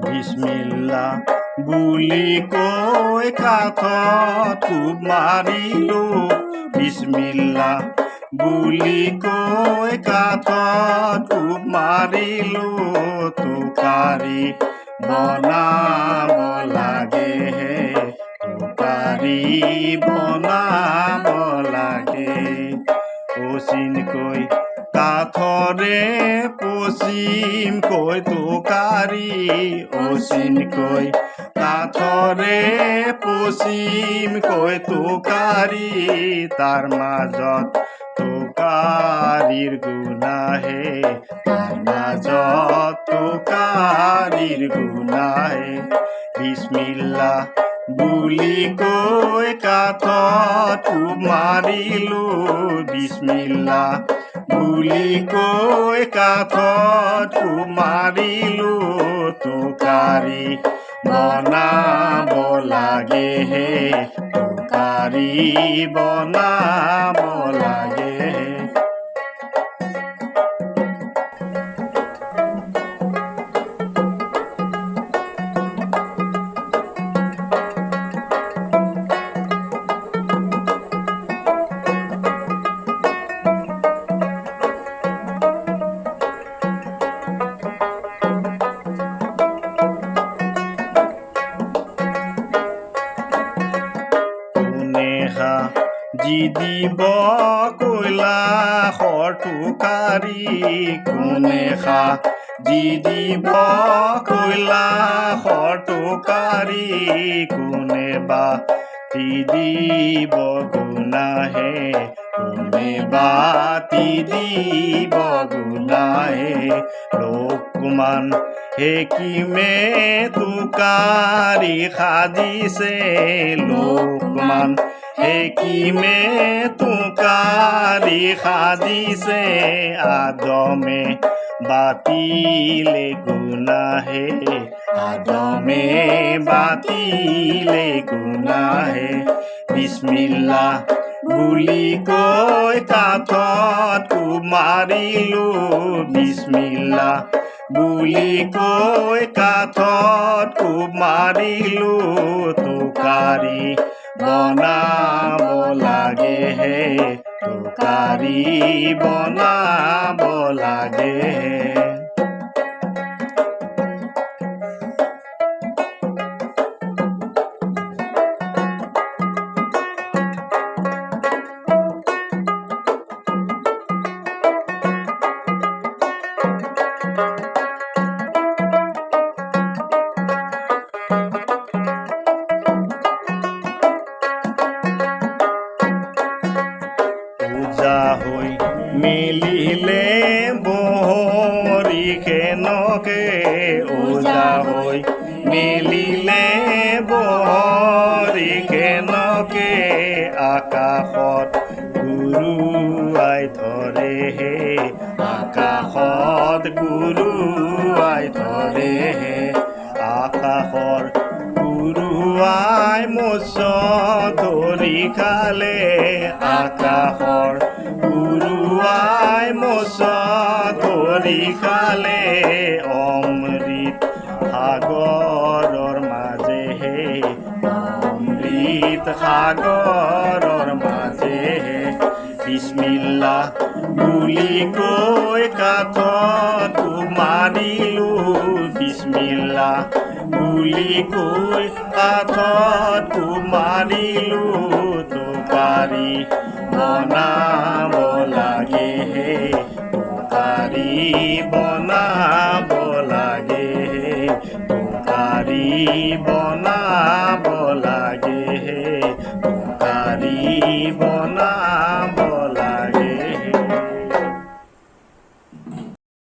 বিসমিল্লা বুলি কৈ কাঠত কোব মাৰিলো বিসমিল্লা বুলি কৈ কাঠত কোব মাৰিলো তোকাৰি বনাব লাগে তোকাৰি বনাব লাগে অচিনকৈ কাঠৰে পশ্চিমকৈ তোকাৰি অচিনকৈ কাঠৰে পশ্চিমকৈ তোকাৰি তাৰ মাজত তোকাৰিৰ গুণাহে তাৰ মাজত তোকাৰিৰ গুণাহে বিসমিল্লা বুলি কৈ কাঠত কোব মাৰিলো বিসমিল্লা বুলি কৈ কাঠত কোব মাৰিলো তোকাৰি বনাব লাগে তোকাৰি বনাব লাগে যি দিব কৈলাশৰ তোকাৰি কোনে যি দিব কৈলাশৰ তোকাৰি কোনে বাতি দিব গুণাহে কোনে বাতি দিব গুণাহে লোকমান হেকিমে তোকাৰি সাজিছে লোকমান হেকিমে তোকাৰি সাজিছে আদমে বাতিলে গুণাহে আদমে বাতিলে গুণাহে বিসমিল্লা বুলি কৈ কাঠত কোব মাৰিলো বিসমিল্লা বুলি কৈ কাঠত কোব মাৰিলো তোকাৰি বনাব লাগে তোকাৰি বনাব লাগে হৈ মিলিলে বহৰি খেনকে ওজা হৈ মিলিলে বহৰি খেনকে আকাশত গুৰুৱাই ধৰে আকাশত গুৰুৱাই ধৰে আকাশৰ গুৰুৱাই মৎস্য ধৰি খালে আকাশৰ গুৰুৱাই মৎস্য ধৰি খালে অমৃত সাগৰৰ মাজে অমৃত সাগৰৰ মাজে বিসমিল্লা বুলি কৈ কাঠত কোব মাৰিলো বিসমিল্লা বুলি কৈ কাঠত কোব মাৰিলো তোকাৰি বনাব লাগে তোকাৰি বনাব লাগে তোকাৰি